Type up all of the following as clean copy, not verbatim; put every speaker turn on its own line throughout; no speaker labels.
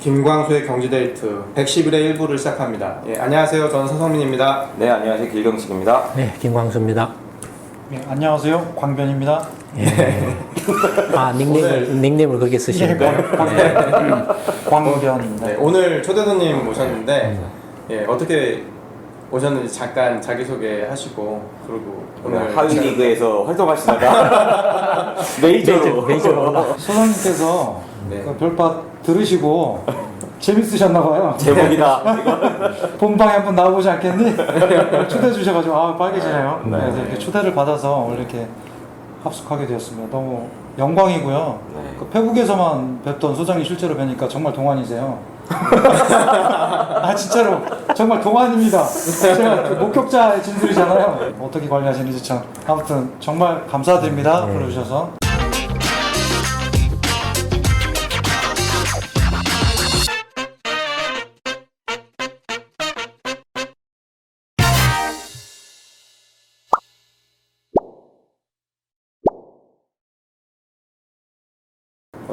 김광수의 경제데이트 111회 1부를 시작합니다. 예, 안녕하세요. 저는 서성민입니다.
네, 안녕하세요. 길경식입니다.
네, 김광수입니다.
네, 안녕하세요. 광변입니다.
예. 아, 닉네임을 그렇게 쓰시는 거예요?
광변입니다.
네, 오늘 초대 손님 모셨는데 예, 어떻게 오셨는지 잠깐 자기소개 하시고 그리고 오늘
하위 리그에서 활동하시다가 메이저로
소장님께서
네.
그 별바 들으시고 재밌으셨나봐요.
제목이다.
본방에 한번 나와보지 않겠니? 초대해 주셔가지고 빨개지네요.
네.
그래서 이렇게 초대를 받아서 오늘 이렇게 합숙하게 되었습니다. 너무 영광이고요.
네.
그 페북에서만 뵙던 소장님 실제로 뵈니까 정말 동안이세요. 아 진짜로 정말 동안입니다. 제가 그 목격자의 진술이잖아요. 어떻게 관리하시는지 참 아무튼 정말 감사드립니다. 불러주셔서.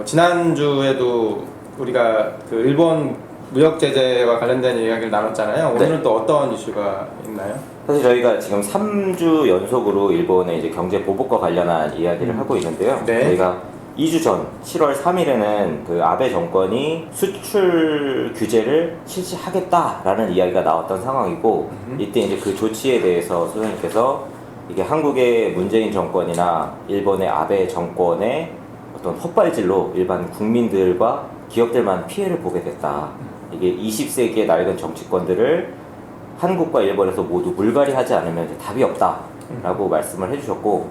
지난주에도 우리가 그 일본 무역 제재와 관련된 이야기를 나눴잖아요. 오늘은
네.
또 어떤 이슈가 있나요?
사실 저희가 지금 3주 연속으로 일본의 이제 경제 보복과 관련한 이야기를 하고 있는데요.
네.
저희가 2주 전 7월 3일에는 그 아베 정권이 수출 규제를 실시하겠다라는 이야기가 나왔던 상황이고 이때 이제 그 조치에 대해서 소장님께서 이게 한국의 문재인 정권이나 일본의 아베 정권의 어떤 헛발질로 일반 국민들과 기업들만 피해를 보게 됐다. 이게 20세기의 낡은 정치권들을 한국과 일본에서 모두 물갈이하지 않으면 이제 답이 없다라고 말씀을 해주셨고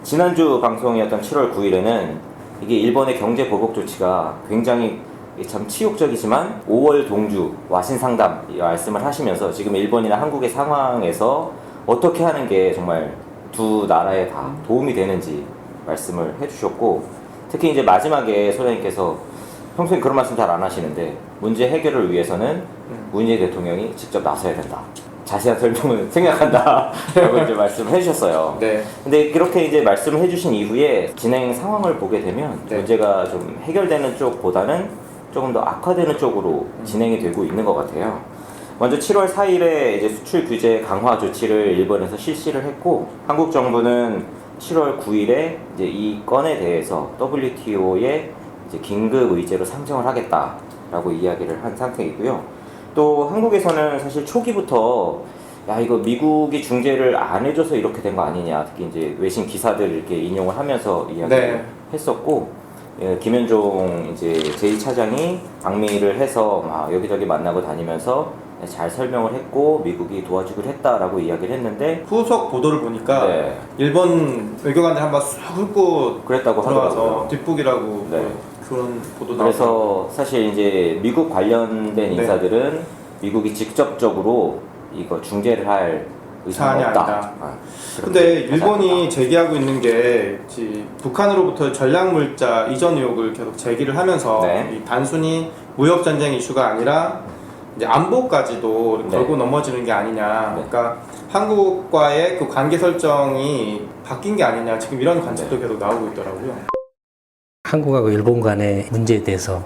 지난주 방송이었던 7월 9일에는 이게 일본의 경제 보복 조치가 굉장히 참 치욕적이지만 5월 동주 와신 상담 말씀을 하시면서 지금 일본이나 한국의 상황에서 어떻게 하는 게 정말 두 나라에 다 도움이 되는지 말씀을 해주셨고 특히 이제 마지막에 소장님께서 평소에 그런 말씀 잘 안 하시는데 문제 해결을 위해서는 문재인 대통령이 직접 나서야 된다. 자세한 설명은 생략한다. 라고 이제 말씀을 해주셨어요.
네.
근데 이렇게 이제 말씀을 해주신 이후에 진행 상황을 보게 되면
네.
문제가 좀 해결되는 쪽보다는 조금 더 악화되는 쪽으로 진행이 되고 있는 것 같아요. 먼저 7월 4일에 이제 수출 규제 강화 조치를 일본에서 실시를 했고 한국 정부는 7월 9일에 이제 이 건에 대해서 WTO에 이제 긴급 의제로 상정을 하겠다라고 이야기를 한 상태이고요. 또 한국에서는 사실 초기부터 야 이거 미국이 중재를 안 해줘서 이렇게 된 거 아니냐, 특히 이제 외신 기사들 이렇게 인용을 하면서 이야기를
네.
했었고 예, 김현종 이제 제2차장이 방미를 해서 막 여기저기 만나고 다니면서 잘 설명을 했고 미국이 도와주기로 했다라고 이야기를 했는데
후속 보도를 보니까
네.
일본 외교관들 한번 싹 훑고
그랬다고
들어와서
하더라고요.
뒷북이라고
네.
그런 보도 나왔어요.
그래서 사실 이제 미국 관련된
네.
인사들은 미국이 직접적으로 이거 중재를 할 의사가
사안이
없다.
아니다.
그렇게
근데 일본이
하지 않는다.
제기하고 있는 게 북한으로부터 전략물자 이전 의혹을 계속 제기를 하면서
네.
이 단순히 무역 전쟁 이슈가 아니라 이제 안보까지도
네.
걸고 넘어지는 게 아니냐.
네.
그러니까 한국과의 그 관계 설정이 바뀐 게 아니냐. 지금 이런 관측도
네.
계속 나오고 있더라고요.
한국하고 일본 간의 문제에 대해서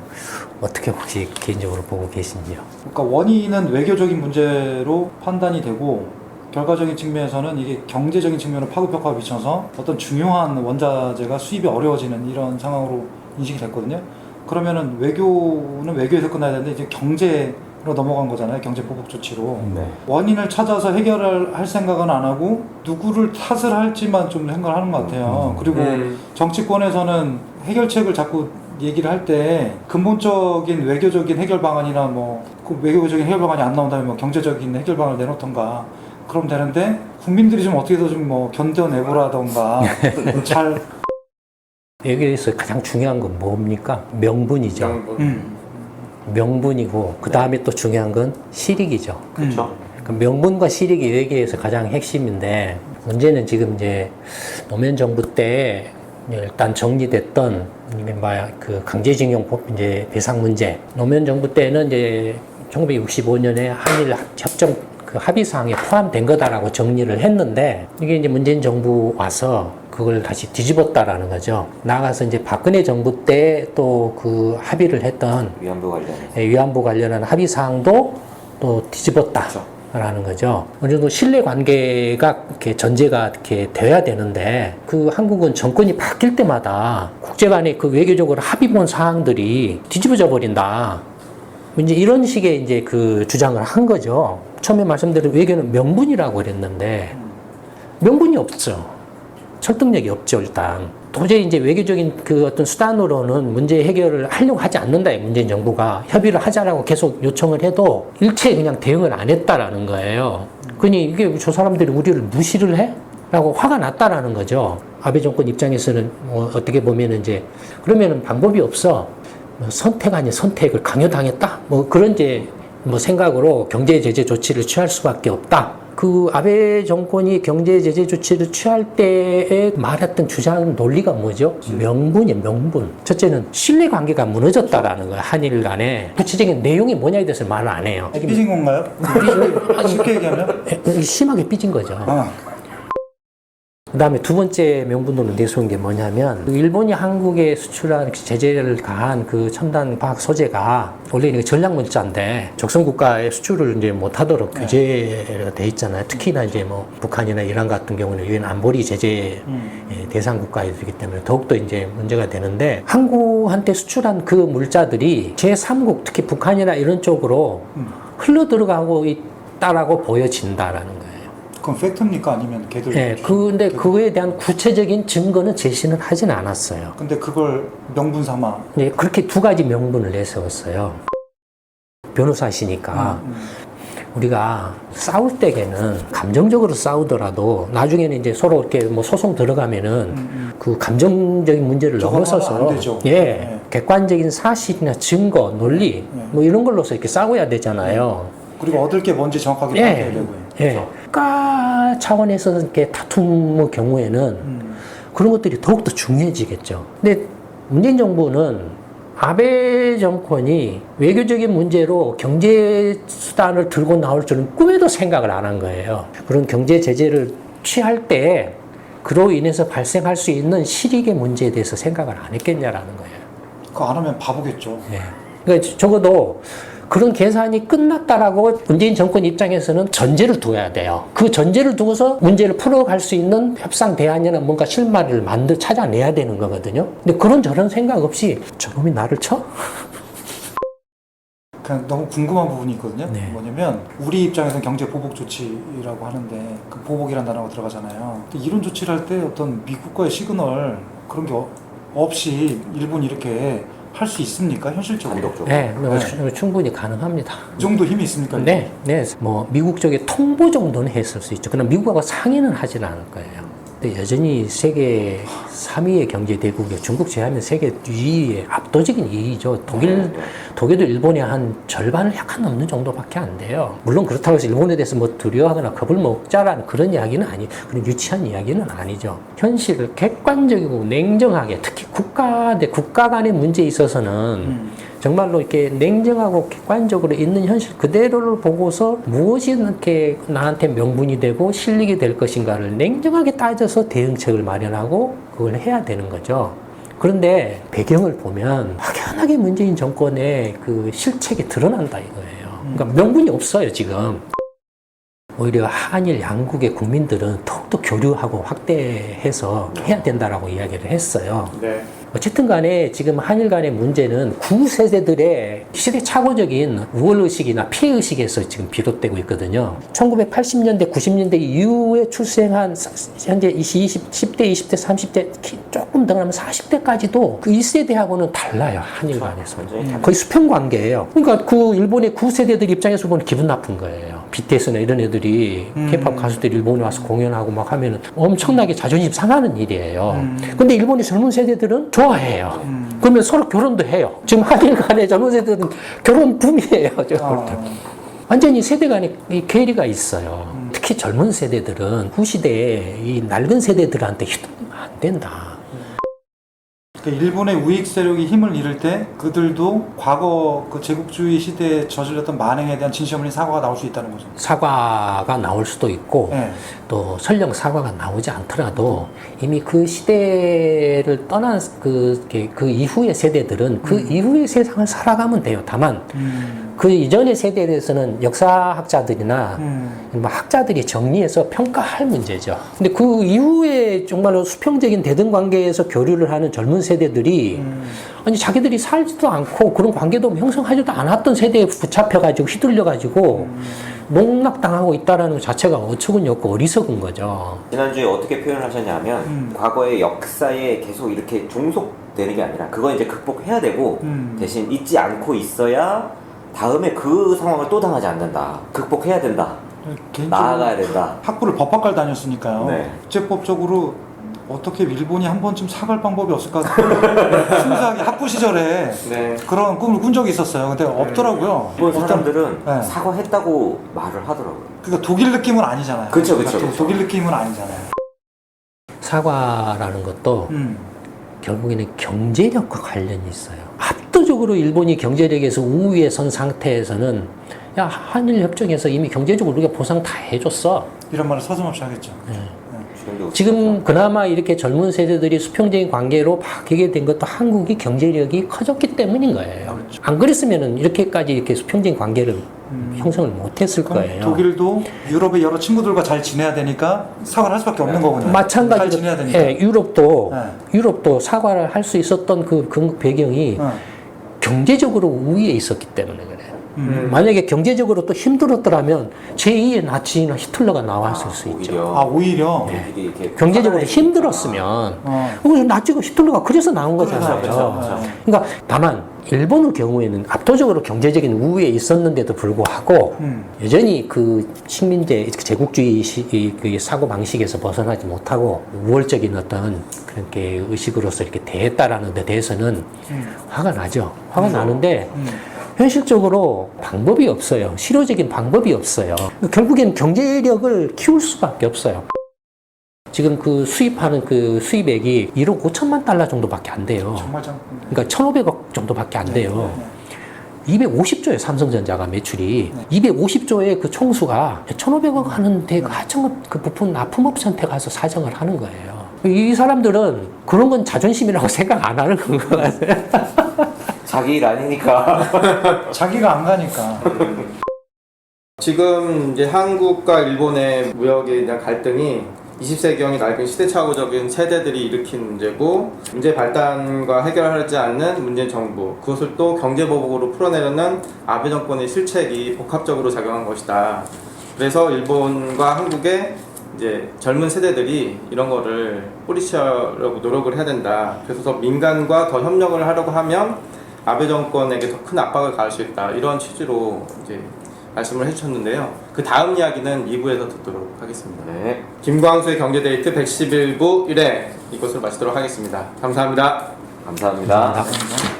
어떻게 혹시 개인적으로 보고 계신지요?
그러니까 원인은 외교적인 문제로 판단이 되고 결과적인 측면에서는 이게 경제적인 측면으로 파급효과를 미쳐서 어떤 중요한 원자재가 수입이 어려워지는 이런 상황으로 인식이 됐거든요. 그러면은 외교는 외교에서 끝나야 되는데 이제 경제로 넘어간 거잖아요. 경제 보복 조치로.
네.
원인을 찾아서 해결을 할 생각은 안 하고 누구를 탓을 할지만 좀 생각을 하는 것 같아요. 그리고 정치권에서는 해결책을 자꾸 얘기를 할 때 근본적인 외교적인 해결 방안이나 그 외교적인 해결 방안이 안 나온다면 경제적인 해결 방안을 내놓던가 그럼 되는데 국민들이 좀 어떻게 더 좀 견뎌내보라던가 잘
여기에서 가장 중요한 건 뭡니까? 명분이죠.
명분.
명분이고 그 다음에 또 중요한 건 실익이죠.
그렇죠.
그 명분과 실익이 외교에서 가장 핵심인데 문제는 지금 이제 노무현 정부 때 일단 정리됐던 그 강제징용 이제 배상 문제. 노무현 정부 때는 이제 1965년에 한일 협정 그 합의사항에 포함된 거다라고 정리를 했는데 이게 이제 문재인 정부 와서 그걸 다시 뒤집었다라는 거죠. 나아가서 이제 박근혜 정부 때 또 그 합의를 했던
위안부 관련해서.
위안부 관련한 합의 사항도 또 뒤집었다라는 거죠. 어느 정도 신뢰 관계가 이렇게 전제가 이렇게 돼야 되는데 그 한국은 정권이 바뀔 때마다 국제 간의 그 외교적으로 합의본 사항들이 뒤집어져 버린다. 이제 이런 식의 이제 그 주장을 한 거죠. 처음에 말씀드린 외교는 명분이라고 그랬는데 명분이 없죠. 설득력이 없죠, 일단. 도저히 이제 외교적인 그 어떤 수단으로는 문제 해결을 하려고 하지 않는다, 문재인 정부가. 협의를 하자라고 계속 요청을 해도 일체 그냥 대응을 안 했다라는 거예요. 그니 이게 저 사람들이 우리를 무시를 해? 라고 화가 났다라는 거죠. 아베 정권 입장에서는 뭐 어떻게 보면은 이제 그러면은 방법이 없어. 뭐 선택 아닌 선택을 강요당했다? 뭐 그런 이제 뭐 생각으로 경제 제재 조치를 취할 수밖에 없다. 그 아베 정권이 경제 제재 조치를 취할 때에 말했던 주장 논리가 뭐죠? 명분이에요, 명분. 첫째는 신뢰 관계가 무너졌다라는 거예요, 한일 간에. 구체적인 내용이 뭐냐에 대해서 말을 안 해요.
삐진 건가요? 쉽게 얘기하면?
심하게 삐진 거죠. 그 다음에 두 번째 명분으로 내세운 게 뭐냐면, 일본이 한국에 수출한 제재를 가한 그 첨단 과학 소재가 원래 이게 전략문자인데 적성국가에 수출을 이제 못하도록 규제가 돼 있잖아요. 특히나 이제 뭐 북한이나 이란 같은 경우는 유엔 안보리 제재 대상 국가이기 때문에 더욱더 이제 문제가 되는데, 한국한테 수출한 그 물자들이 제3국, 특히 북한이나 이런 쪽으로 흘러 들어가고 있다라고 보여진다라는 거예요.
그건 팩트입니까? 아니면 걔들?
네, 근데 그거에 대한 구체적인 증거는 제시는 하진 않았어요.
근데 그걸 명분 삼아.
네, 그렇게 두 가지 명분을 내세웠어요. 변호사시니까 우리가 싸울 때에는 감정적으로 싸우더라도 나중에는 이제 서로 이렇게 뭐 소송 들어가면은 그 감정적인 문제를 넘어서서 예, 객관적인 사실이나 증거, 논리 뭐 이런 걸로서 이렇게 싸워야 되잖아요.
그리고 얻을 게 뭔지 정확하게 파악해야 되고요.
예. 국가 차원에서 이렇게 다툼의 경우에는 그런 것들이 더욱더 중요해지겠죠. 근데 문재인 정부는 아베 정권이 외교적인 문제로 경제 수단을 들고 나올 줄은 꿈에도 생각을 안 한 거예요. 그런 경제 제재를 취할 때 그로 인해서 발생할 수 있는 실익의 문제에 대해서 생각을 안 했겠냐라는 거예요.
그거 안 하면 바보겠죠.
예. 그러니까 적어도 그런 계산이 끝났다라고 문재인 정권 입장에서는 전제를 둬야 돼요. 그 전제를 두고서 문제를 풀어갈 수 있는 협상 대안이나 뭔가 실마리를 찾아내야 되는 거거든요. 근데 그런 저런 생각 없이 저놈이 나를 쳐?
그냥 너무 궁금한 부분이 있거든요.
네.
뭐냐면 우리 입장에서는 경제 보복 조치라고 하는데 그 보복이라는 단어가 들어가잖아요. 근데 이런 조치를 할 때 어떤 미국과의 시그널 그런 게 없이 일본이 이렇게 할 수 있습니까? 현실적으로?
네, 충분히 가능합니다.
그 정도 힘이 있습니까?
네, 네. 뭐 미국 쪽에 통보 정도는 했을 수 있죠. 그러나 미국하고 상의는 하진 않을 거예요. 근데 여전히 세계 3위의 경제 대국에 중국 제하면 세계 2위의 압도적인 2위죠. 독일도 일본의 한 절반을 약간 넘는 정도밖에 안 돼요. 물론 그렇다고 해서 일본에 대해서 뭐 두려워하거나 겁을 먹자라는 그런 이야기는 그런 유치한 이야기는 아니죠. 현실을 객관적이고 냉정하게, 특히 국가 대 국가 간의 문제에 있어서는 정말로 이렇게 냉정하고 객관적으로 있는 현실 그대로를 보고서 무엇이 이렇게 나한테 명분이 되고 실익이 될 것인가를 냉정하게 따져서 대응책을 마련하고 그걸 해야 되는 거죠. 그런데 배경을 보면 확연하게 문재인 정권의 그 실책이 드러난다 이거예요. 그러니까 명분이 없어요, 지금. 오히려 한일 양국의 국민들은 더욱더 교류하고 확대해서 해야 된다라고 이야기를 했어요.
네.
어쨌든 간에 지금 한일 간의 문제는 구세대들의 시대착오적인 우월의식이나 피해의식에서 지금 비롯되고 있거든요. 1980년대, 90년대 이후에 출생한 현재 10대, 20대, 30대, 조금 더 가면 40대까지도 그 1세대하고는 달라요. 한일 간에서. 거의 수평관계예요. 그러니까 그 일본의 구세대들 입장에서 보면 기분 나쁜 거예요. BTS나 이런 애들이 K-pop 가수들이 일본에 와서 공연하고 막 하면은 엄청나게 자존심 상하는 일이에요. 근데 일본의 젊은 세대들은 좋아해요. 그러면 서로 결혼도 해요. 지금 한일 간의 젊은 세대들은 결혼 붐이에요. 완전히 세대 간에 이 괴리가 있어요. 특히 젊은 세대들은 후시대의 이 낡은 세대들한테 휘둘리면 안 된다.
그러니까 일본의 우익 세력이 힘을 잃을 때 그들도 과거 그 제국주의 시대에 저질렀던 만행에 대한 진심 어린 사과가 나올 수 있다는 거죠.
사과가 나올 수도 있고
네.
또 설령 사과가 나오지 않더라도 이미 그 시대를 떠난 그 이후의 세대들은 그 이후의 세상을 살아가면 돼요. 다만 그 이전의 세대에 대해서는 역사학자들이나 뭐 학자들이 정리해서 평가할 문제죠. 근데 그 이후에 정말로 수평적인 대등 관계에서 교류를 하는 젊은 세대들이 아니 자기들이 살지도 않고 그런 관계도 형성하지도 않았던 세대에 붙잡혀가지고 휘둘려가지고 농락당하고 있다라는 것 자체가 어처구니 없고 어리석은 거죠.
지난주에 어떻게 표현을 하셨냐면 과거의 역사에 계속 이렇게 종속되는 게 아니라 그거 이제 극복해야 되고 대신 잊지 않고 있어야 다음에 그 상황을 또 당하지 않는다. 극복해야 된다. 나아가야 된다.
학부를 법학과를 다녔으니까요.
네.
국제법적으로 어떻게 일본이 한 번쯤 사갈 방법이 없을까? 순수하게 학부 시절에
네.
그런 꿈을 꾼 적이 있었어요. 근데 없더라고요.
일본 사람들은
네.
사과했다고 말을 하더라고요.
그러니까 독일 느낌은 아니잖아요.
그쵸, 그쵸,
그러니까
그쵸.
독일 느낌은 아니잖아요.
사과라는 것도 결국에는 경제력과 관련이 있어요. 압도적으로 일본이 경제력에서 우위에 선 상태에서는 야 한일 협정에서 이미 경제적으로 우리가 보상 다 해줬어.
이런 말을 서슴없이 하겠죠.
지금 그나마 이렇게 젊은 세대들이 수평적인 관계로 바뀌게 된 것도 한국이 경제력이 커졌기 때문인 거예요.
그렇죠.
안 그랬으면 이렇게까지 이렇게 수평적인 관계를 형성을 못했을 거예요.
독일도 유럽의 여러 친구들과 잘 지내야 되니까 사과를 할 수밖에 없는 거군요. 잘
마찬가지로
지내야 되니까.
예, 유럽도 사과를 할 수 있었던 그 배경이 경제적으로 우위에 있었기 때문에 그래요. 만약에 경제적으로 또 힘들었더라면 제2의 나치나 히틀러가 나왔을 수 있죠.
오히려
독일이 이렇게
경제적으로
살아있으니까.
힘들었으면
어.
그래서 나치가 히틀러가 그래서 나온 거잖아요.
그렇죠.
그러니까 다만 일본의 경우에는 압도적으로 경제적인 우위에 있었는데도 불구하고 여전히 그 식민지 제국주의 그 사고 방식에서 벗어나지 못하고 우월적인 어떤 그렇게 의식으로서 이렇게 대했다라는 데 대해서는 화가 나죠. 화가 나는데 현실적으로 방법이 없어요. 실효적인 방법이 없어요. 결국엔 경제력을 키울 수밖에 없어요. 지금 그 수입하는 그 수입액이 1억 5천만 달러 정도밖에 안 돼요.
정말
그러니까 1,500억 정도밖에 안 돼요. 250조에 삼성전자가 매출이 250조의 그 총수가 1,500억 하는데 그 하청업 그 부품 납품업체한테 가서 사정을 하는 거예요. 이 사람들은 그런 건 자존심이라고 생각 안 하는 것 같아요.
자기 일 아니니까.
자기가 안 가니까.
지금 이제 한국과 일본의 무역에 대한 갈등이 20세기형이 낡은 시대착오적인 세대들이 일으킨 문제고 문제 발단과 해결하지 않는 문재인 정부 그것을 또 경제보복으로 풀어내려는 아베 정권의 실책이 복합적으로 작용한 것이다. 그래서 일본과 한국의 이제 젊은 세대들이 이런 거를 뿌리치려고 노력을 해야 된다. 그래서 더 민간과 더 협력을 하려고 하면 아베 정권에게 더 큰 압박을 가할 수 있다. 이런 취지로 이제 말씀을 해주셨는데요. 그 다음 이야기는 2부에서 듣도록 하겠습니다.
네.
김광수의 경제데이트 111부 1회 이것을 마치도록 하겠습니다. 감사합니다.
감사합니다.
감사합니다.